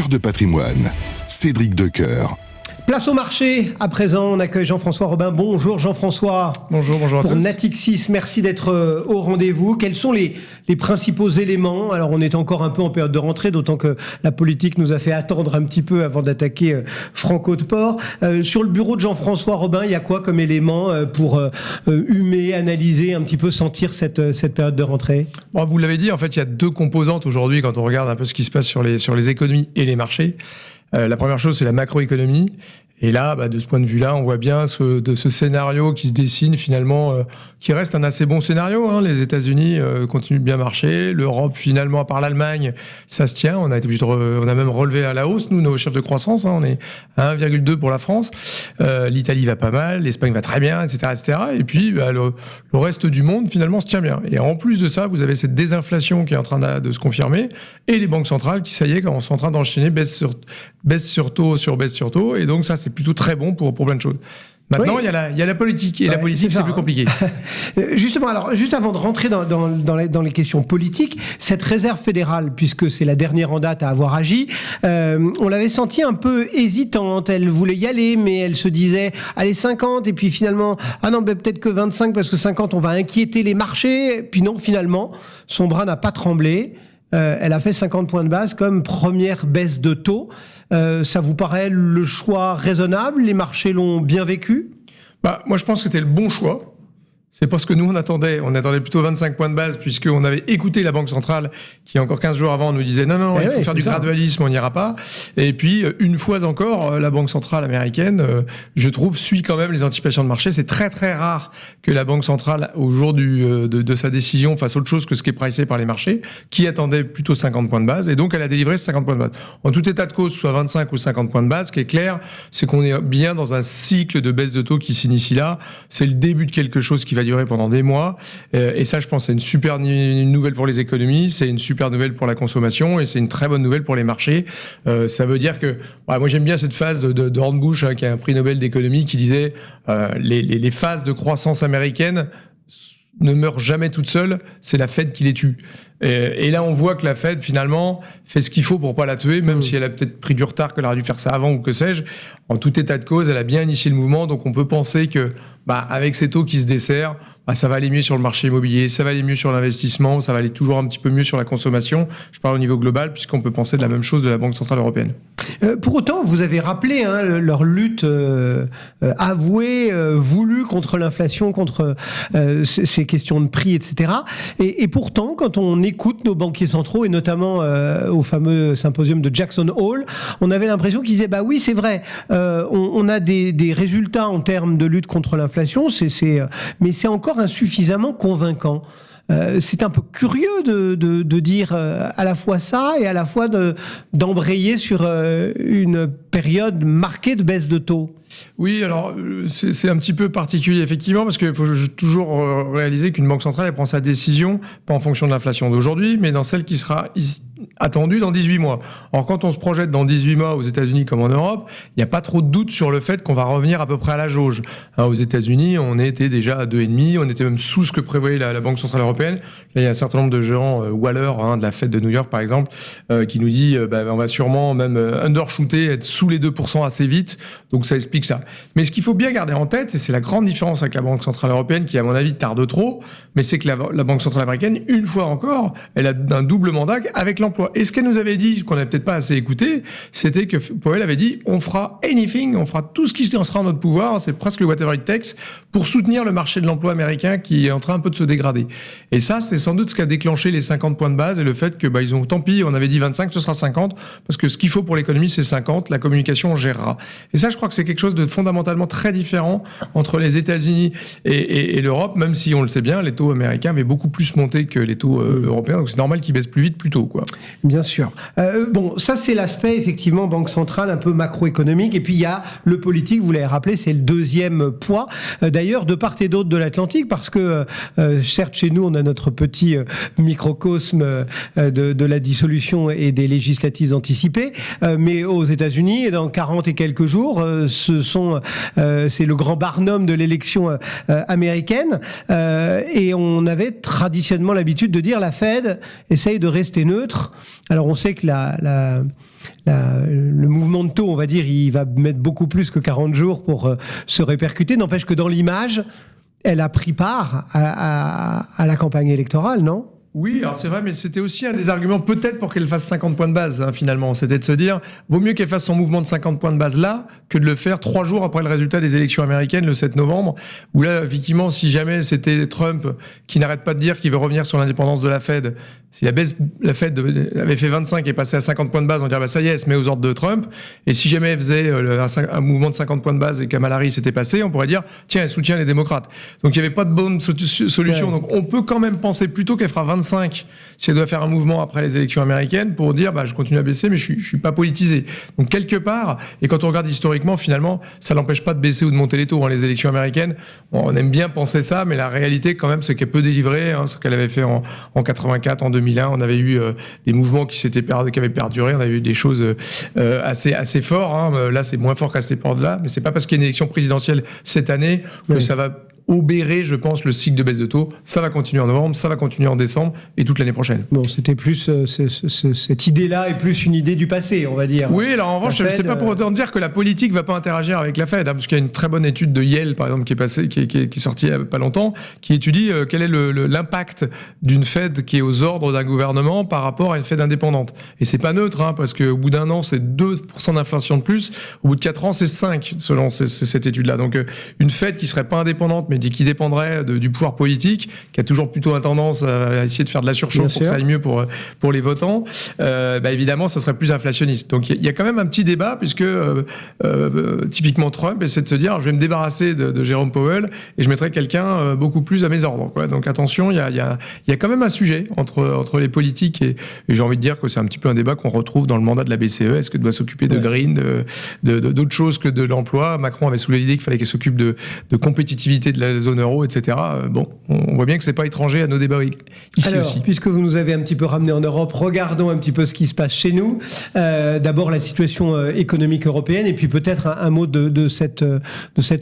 Cœur de patrimoine, Cédric Decoeur. Place au marché. À présent, on accueille Jean-François Robin. Bonjour Jean-François. Bonjour à tous. Pour Natixis, merci d'être au rendez-vous. Quels sont les principaux éléments ? Alors, on est encore un peu en période de rentrée, d'autant que la politique nous a fait attendre un petit peu avant d'attaquer Franco de Port. Sur le bureau de Jean-François Robin, il y a quoi comme élément pour humer, analyser, un petit peu sentir cette période de rentrée ? Bon, vous l'avez dit, en fait, il y a deux composantes aujourd'hui quand on regarde un peu ce qui se passe sur les économies et les marchés. La première chose, c'est la macroéconomie. Et là, de ce point de vue-là, on voit bien ce scénario qui se dessine finalement, qui reste un assez bon scénario. Les États-Unis continuent de bien marcher. L'Europe, finalement, à part l'Allemagne, ça se tient. On a été obligé on a même relevé à la hausse, nous, nos chefs de croissance. On est à 1,2 pour la France. L'Italie va pas mal, l'Espagne va très bien, etc., etc. Et puis, le reste du monde, finalement, se tient bien. Et en plus de ça, vous avez cette désinflation qui est en train de se confirmer, et les banques centrales qui, ça y est, sont en train d'enchaîner baisse sur taux sur baisse sur taux. Et donc, ça, c'est plutôt très bon pour plein de choses. Maintenant, il y a la politique, et la politique, c'est plus compliqué. Justement, alors, juste avant de rentrer dans les questions politiques, cette réserve fédérale, puisque c'est la dernière en date à avoir agi, on l'avait sentie un peu hésitante. Elle voulait y aller, mais elle se disait, allez, 50, et puis finalement, peut-être que 25, parce que 50, on va inquiéter les marchés. Puis non, finalement, son bras n'a pas tremblé. Elle a fait 50 points de base comme première baisse de taux. Ça vous paraît le choix raisonnable ? Les marchés l'ont bien vécu ? Moi, je pense que c'était le bon choix. C'est parce que nous, on attendait plutôt 25 points de base, puisqu'on avait écouté la Banque centrale, qui encore 15 jours avant nous disait non, il faut faire du gradualisme, on n'ira pas. Et puis, une fois encore, la Banque centrale américaine, je trouve, suit quand même les anticipations de marché. C'est très très rare que la Banque centrale, au jour de sa décision, fasse autre chose que ce qui est pricé par les marchés, qui attendaient plutôt 50 points de base. Et donc, elle a délivré ces 50 points de base. En tout état de cause, soit 25 ou 50 points de base, ce qui est clair, c'est qu'on est bien dans un cycle de baisse de taux qui s'initie là. C'est le début de quelque chose qui va durer pendant des mois, et ça, je pense, c'est une super nouvelle pour les économies, c'est une super nouvelle pour la consommation, et c'est une très bonne nouvelle pour les marchés. Ça veut dire que, moi j'aime bien cette phase de Hornbush, qui a un prix Nobel d'économie, qui disait les phases de croissance américaine ne meurent jamais toutes seules, c'est la Fed qui les tue. Et là, on voit que la Fed, finalement, fait ce qu'il faut pour pas la tuer, même si elle a peut-être pris du retard, qu'elle aurait dû faire ça avant ou que sais-je. En tout état de cause, elle a bien initié le mouvement, donc on peut penser que, avec ces taux qui se desserrent, ça va aller mieux sur le marché immobilier, ça va aller mieux sur l'investissement, ça va aller toujours un petit peu mieux sur la consommation. Je parle au niveau global, puisqu'on peut penser de la même chose de la Banque centrale européenne. Pour autant, vous avez rappelé leur lutte avouée, voulue contre l'inflation, contre ces questions de prix, etc. Et pourtant, quand on écoute nos banquiers centraux, et notamment au fameux symposium de Jackson Hole, on avait l'impression qu'ils disaient oui, c'est vrai, on a des résultats en termes de lutte contre l'inflation, mais c'est encore insuffisamment convaincant. C'est un peu curieux de dire à la fois ça et à la fois d'embrayer sur une période marquée de baisse de taux. Oui, alors c'est un petit peu particulier effectivement, parce qu'il faut toujours réaliser qu'une banque centrale, elle prend sa décision pas en fonction de l'inflation d'aujourd'hui, mais dans celle qui sera attendue dans 18 mois. Or, quand on se projette dans 18 mois aux États-Unis comme en Europe, il n'y a pas trop de doute sur le fait qu'on va revenir à peu près à la jauge. Aux États-Unis, on était déjà à 2,5, on était même sous ce que prévoyait la Banque centrale européenne. Là, il y a un certain nombre de gens, Waller, de la Fed de New York par exemple, qui nous dit on va sûrement même undershooter, être sous les 2% assez vite. Donc ça explique ça. Mais ce qu'il faut bien garder en tête, et c'est la grande différence avec la Banque centrale européenne, qui à mon avis tarde trop, mais c'est que la Banque centrale américaine, une fois encore, elle a un double mandat avec l'emploi. Et ce qu'elle nous avait dit, qu'on n'avait peut-être pas assez écouté, c'était que Powell avait dit on fera anything, on fera tout ce qui sera en notre pouvoir, c'est presque le whatever it takes, pour soutenir le marché de l'emploi américain qui est en train un peu de se dégrader. Et ça, c'est sans doute ce qui a déclenché les 50 points de base, et le fait que ils ont, tant pis, on avait dit 25, ce sera 50, parce que ce qu'il faut pour l'économie, c'est 50, la communication, on gérera. Et ça, je crois que c'est quelque chose de fondamentalement très différent entre les États-Unis et l'Europe, même si on le sait bien, les taux américains avaient beaucoup plus monté que les taux européens, donc c'est normal qu'ils baissent plus vite, plus tôt, quoi. Bien sûr. Ça c'est l'aspect effectivement banque centrale un peu macroéconomique, et puis il y a le politique, vous l'avez rappelé, c'est le deuxième poids. D'ailleurs, de part et d'autre de l'Atlantique, parce que certes chez nous on a notre petit microcosme de la dissolution et des législatives anticipées, mais aux États-Unis, dans 40 et quelques jours, c'est le grand barnum de l'élection américaine, et on avait traditionnellement l'habitude de dire la Fed essaye de rester neutre autres. Alors on sait que le mouvement de taux, on va dire, il va mettre beaucoup plus que 40 jours pour se répercuter. N'empêche que dans l'image, elle a pris part à la campagne électorale, non ? Oui, alors c'est vrai, mais c'était aussi un des arguments peut-être pour qu'elle fasse 50 points de base, finalement. C'était de se dire, vaut mieux qu'elle fasse son mouvement de 50 points de base là, que de le faire 3 jours après le résultat des élections américaines, le 7 novembre, où là, effectivement, si jamais c'était Trump qui n'arrête pas de dire qu'il veut revenir sur l'indépendance de la Fed, si la Fed avait fait 25 et passé à 50 points de base, on dirait, ça y est, elle se met aux ordres de Trump. Et si jamais elle faisait un mouvement de 50 points de base et Kamala Harris s'était passé, on pourrait dire, tiens, elle soutient les démocrates. Donc il n'y avait pas de bonne solution. Ouais. Donc on peut quand même penser plutôt qu'elle fera 25 si elle doit faire un mouvement après les élections américaines pour dire, je continue à baisser, mais je suis pas politisé. Donc quelque part, et quand on regarde historiquement, finalement, ça l'empêche pas de baisser ou de monter les taux. Les élections américaines, on aime bien penser ça, mais la réalité quand même, c'est qu'elle peut délivrer, ce qu'elle avait fait en 84, en 2001, on avait eu des mouvements qui avaient perduré, on avait eu des choses assez forts. Là, c'est moins fort qu'à cette époque-là, mais c'est pas parce qu'il y a une élection présidentielle cette année que ça va obérer, je pense, le cycle de baisse de taux. Ça va continuer en novembre, ça va continuer en décembre et toute l'année prochaine. Bon, c'était plus cette idée-là est plus une idée du passé, on va dire. Oui, alors en revanche, je ne sais pas pour autant dire que la politique va pas interagir avec la Fed, parce qu'il y a une très bonne étude de Yale, par exemple, qui est sortie il y a pas longtemps, qui étudie quel est l'impact d'une Fed qui est aux ordres d'un gouvernement par rapport à une Fed indépendante. Et c'est pas neutre, parce qu'au bout d'un an, c'est 2% d'inflation de plus. Au bout de 4 ans, c'est 5, selon cette étude-là. Donc, une Fed qui serait pas indépendante, mais qui dépendrait du pouvoir politique, qui a toujours plutôt une tendance à essayer de faire de la surchauffe pour que ça aille mieux pour les votants, évidemment, ce serait plus inflationniste. Donc, il y a quand même un petit débat, puisque typiquement Trump essaie de se dire, je vais me débarrasser de Jérôme Powell et je mettrai quelqu'un beaucoup plus à mes ordres. Donc, attention, il y a quand même un sujet entre les politiques et j'ai envie de dire que c'est un petit peu un débat qu'on retrouve dans le mandat de la BCE. Est-ce qu'elle doit s'occuper de green, d'autres choses que de l'emploi? Macron avait soulevé l'idée qu'il fallait qu'elle s'occupe de compétitivité de la zone euro, etc. Bon, on voit bien que c'est pas étranger à nos débats ici. Alors, aussi. Puisque vous nous avez un petit peu ramené en Europe, regardons un petit peu ce qui se passe chez nous. D'abord la situation économique européenne et puis peut-être un mot de cette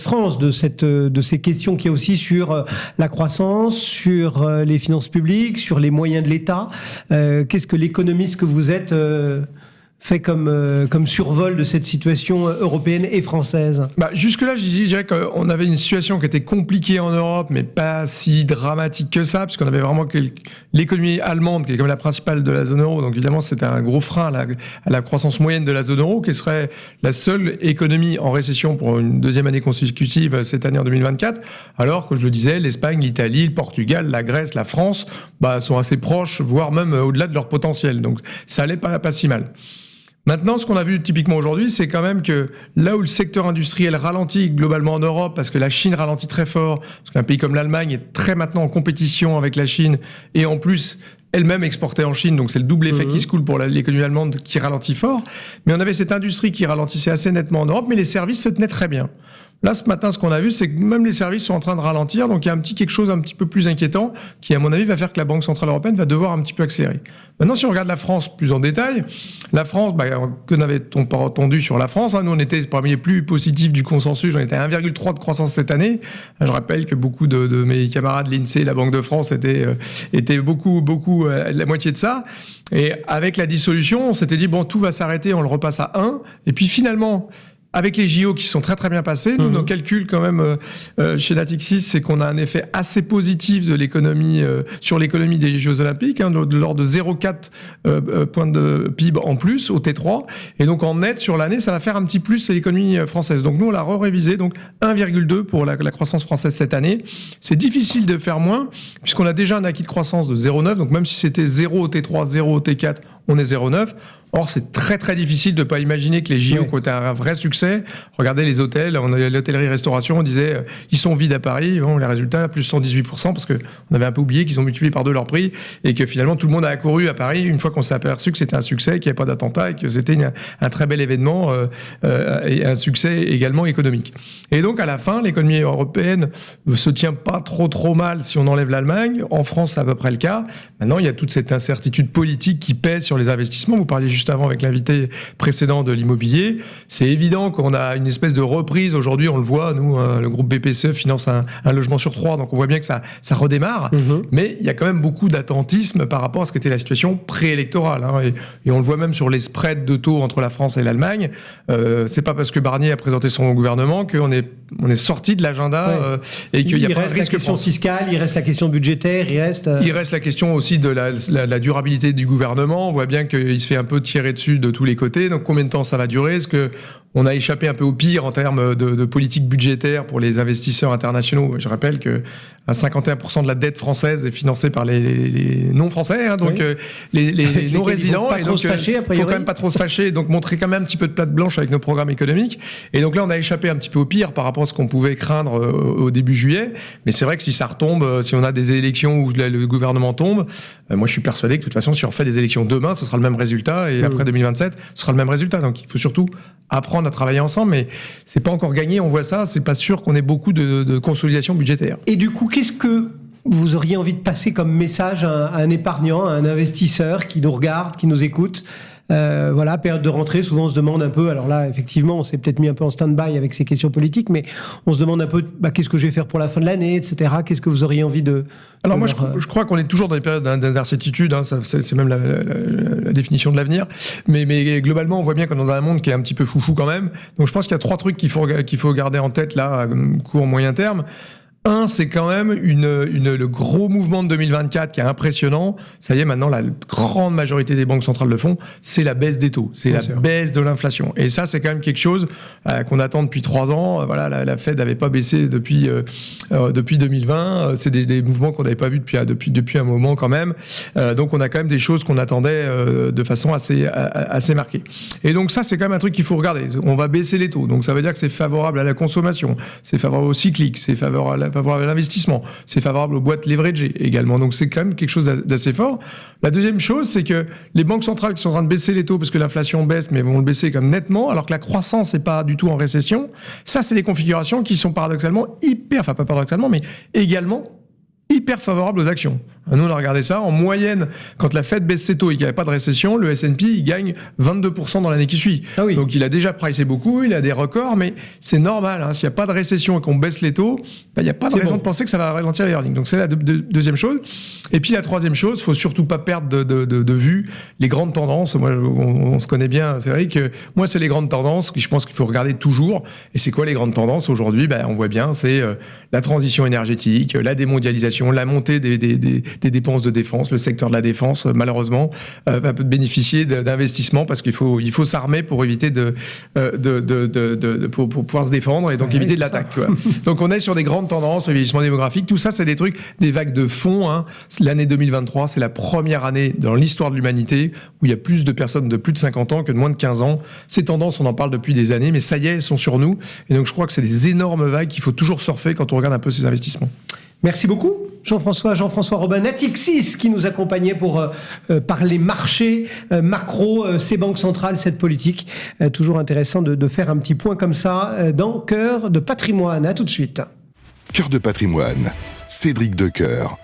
France, de ces questions qu'il y a aussi sur la croissance, sur les finances publiques, sur les moyens de l'État. Qu'est-ce que l'économiste que vous êtes fait comme survol de cette situation européenne et française? Jusque-là, je dirais qu'on avait une situation qui était compliquée en Europe, mais pas si dramatique que ça, puisqu'on avait vraiment l'économie allemande, qui est comme la principale de la zone euro. Donc évidemment, c'était un gros frein à la croissance moyenne de la zone euro, qui serait la seule économie en récession pour une deuxième année consécutive cette année en 2024. Alors que je le disais, l'Espagne, l'Italie, le Portugal, la Grèce, la France, sont assez proches, voire même au-delà de leur potentiel. Donc ça allait pas si mal. Maintenant, ce qu'on a vu typiquement aujourd'hui, c'est quand même que là où le secteur industriel ralentit globalement en Europe, parce que la Chine ralentit très fort, parce qu'un pays comme l'Allemagne est très maintenant en compétition avec la Chine, et en plus, elle-même exportée en Chine, donc c'est le double effet qui se coule pour l'économie allemande qui ralentit fort. Mais on avait cette industrie qui ralentissait assez nettement en Europe, mais les services se tenaient très bien. Là, ce matin, ce qu'on a vu, c'est que même les services sont en train de ralentir. Donc, il y a quelque chose un petit peu plus inquiétant qui, à mon avis, va faire que la Banque Centrale Européenne va devoir un petit peu accélérer. Maintenant, si on regarde la France plus en détail, la France, que n'avait-on pas entendu sur la France? Nous, on était parmi les plus positifs du consensus. On était à 1,3 de croissance cette année. Je rappelle que beaucoup de mes camarades, l'INSEE, la Banque de France, étaient beaucoup la moitié de ça. Et avec la dissolution, on s'était dit, tout va s'arrêter, on le repasse à 1. Et puis, finalement, avec les JO qui sont très très bien passés, nous, nos calculs quand même chez Natixis, c'est qu'on a un effet assez positif de l'économie sur l'économie des Jeux Olympiques, de l'ordre de 0,4 points de PIB en plus au T3, et donc en net sur l'année, ça va faire un petit plus à l'économie française. Donc nous, on l'a révisé, donc 1,2 pour la croissance française cette année. C'est difficile de faire moins, puisqu'on a déjà un acquis de croissance de 0,9, donc même si c'était 0 au T3, 0 au T4, on est 0,9. Or, c'est très très difficile de ne pas imaginer que les JO ont été un vrai succès. Regardez les hôtels, on a l'hôtellerie-restauration, on disait ils sont vides à Paris, les résultats plus 118%, parce qu'on avait un peu oublié qu'ils ont multiplié par 2 leur prix, et que finalement tout le monde a accouru à Paris une fois qu'on s'est aperçu que c'était un succès, qu'il n'y avait pas d'attentat, et que c'était un très bel événement, et un succès également économique. Et donc à la fin, l'économie européenne ne se tient pas trop mal si on enlève l'Allemagne. En France, c'est à peu près le cas. Maintenant, il y a toute cette incertitude politique qui pèse sur sur les investissements. Vous parliez juste avant avec l'invité précédent de l'immobilier. C'est évident qu'on a une espèce de reprise. Aujourd'hui, on le voit, nous, le groupe BPCE finance un logement sur 3, donc on voit bien que ça redémarre. Mais il y a quand même beaucoup d'attentisme par rapport à ce qu'était la situation préélectorale. Et on le voit même sur les spreads de taux entre la France et l'Allemagne. C'est pas parce que Barnier a présenté son gouvernement qu'on est sorti de l'agenda et qu'il y a pas de risque. Il reste la question fiscale, il reste la question budgétaire, il reste la question aussi de la durabilité du gouvernement. On voit bien qu'il se fait un peu tirer dessus de tous les côtés. Donc combien de temps ça va durer ? Est-ce qu'on a échappé un peu au pire en termes de politique budgétaire pour les investisseurs internationaux ? Je rappelle que 51% de la dette française est financée par les non-français, donc les non-résidents. Il ne faut quand même pas trop se fâcher, donc montrer quand même un petit peu de plate blanche avec nos programmes économiques. Et donc là, on a échappé un petit peu au pire par rapport à ce qu'on pouvait craindre au début juillet. Mais c'est vrai que si ça retombe, si on a des élections où le gouvernement tombe, moi je suis persuadé que de toute façon, si on fait des élections demain, ce sera le même résultat. Et après 2027, ce sera le même résultat. Donc il faut surtout apprendre à travailler ensemble. Mais c'est pas encore gagné, on voit ça. C'est pas sûr qu'on ait beaucoup de consolidation budgétaire. Et du coup, qu'est-ce que vous auriez envie de passer comme message à un épargnant, à un investisseur qui nous regarde, qui nous écoute ? Période de rentrée, souvent on se demande un peu, alors là effectivement on s'est peut-être mis un peu en stand-by avec ces questions politiques, mais on se demande un peu qu'est-ce que je vais faire pour la fin de l'année, etc. Qu'est-ce que vous auriez envie de... Alors moi je crois qu'on est toujours dans des périodes d'incertitude, c'est même la définition de l'avenir, mais globalement on voit bien qu'on est dans un monde qui est un petit peu foufou quand même, donc je pense qu'il y a 3 trucs qu'il faut garder en tête là, à court, moyen terme. Un, c'est quand même le gros mouvement de 2024 qui est impressionnant. Ça y est, maintenant, la grande majorité des banques centrales le font. C'est la baisse des taux. C'est baisse de l'inflation. Et ça, c'est quand même quelque chose qu'on attend depuis 3 ans. Voilà, la Fed n'avait pas baissé depuis 2020. C'est des mouvements qu'on n'avait pas vus depuis un moment quand même. Donc, on a quand même des choses qu'on attendait de façon assez marquée. Et donc, ça, c'est quand même un truc qu'il faut regarder. On va baisser les taux. Donc, ça veut dire que c'est favorable à la consommation. C'est favorable au cyclique. C'est favorable à l'investissement, c'est favorable aux boîtes leveragées également. Donc c'est quand même quelque chose d'assez fort. La deuxième chose, c'est que les banques centrales qui sont en train de baisser les taux parce que l'inflation baisse, mais vont le baisser comme nettement, alors que la croissance n'est pas du tout en récession. Ça, c'est des configurations qui sont paradoxalement pas paradoxalement, mais également hyper favorables aux actions. Nous, on a regardé ça. En moyenne, quand la Fed baisse ses taux et qu'il n'y avait pas de récession, le S&P, il gagne 22% dans l'année qui suit. Ah oui. Donc, il a déjà pricé beaucoup, il a des records, mais c'est normal. S'il n'y a pas de récession et qu'on baisse les taux, il n'y a pas de raison de penser que ça va ralentir les earnings. Donc, c'est la deuxième chose. Et puis, la troisième chose, il ne faut surtout pas perdre de vue les grandes tendances. Moi, on se connaît bien. C'est vrai que moi, c'est les grandes tendances que je pense qu'il faut regarder toujours. Et c'est quoi les grandes tendances aujourd'hui ? On voit bien, c'est la transition énergétique, la démondialisation, la montée des dépenses de défense. Le secteur de la défense, malheureusement, va bénéficier d'investissements parce qu'il faut s'armer pour éviter pour pouvoir se défendre et donc éviter de l'attaque. Donc on est sur des grandes tendances, le vieillissement démographique. Tout ça, c'est des trucs, des vagues de fond. L'année 2023, c'est la première année dans l'histoire de l'humanité où il y a plus de personnes de plus de 50 ans que de moins de 15 ans. Ces tendances, on en parle depuis des années, mais ça y est, elles sont sur nous. Et donc je crois que c'est des énormes vagues qu'il faut toujours surfer quand on regarde un peu ces investissements. Merci beaucoup, Jean-François Robin, Natixis, qui nous accompagnait pour parler marché, macro, ces banques centrales, cette politique. Toujours intéressant de faire un petit point comme ça dans Cœur de patrimoine. À tout de suite. Cœur de patrimoine, Cédric Decoeur.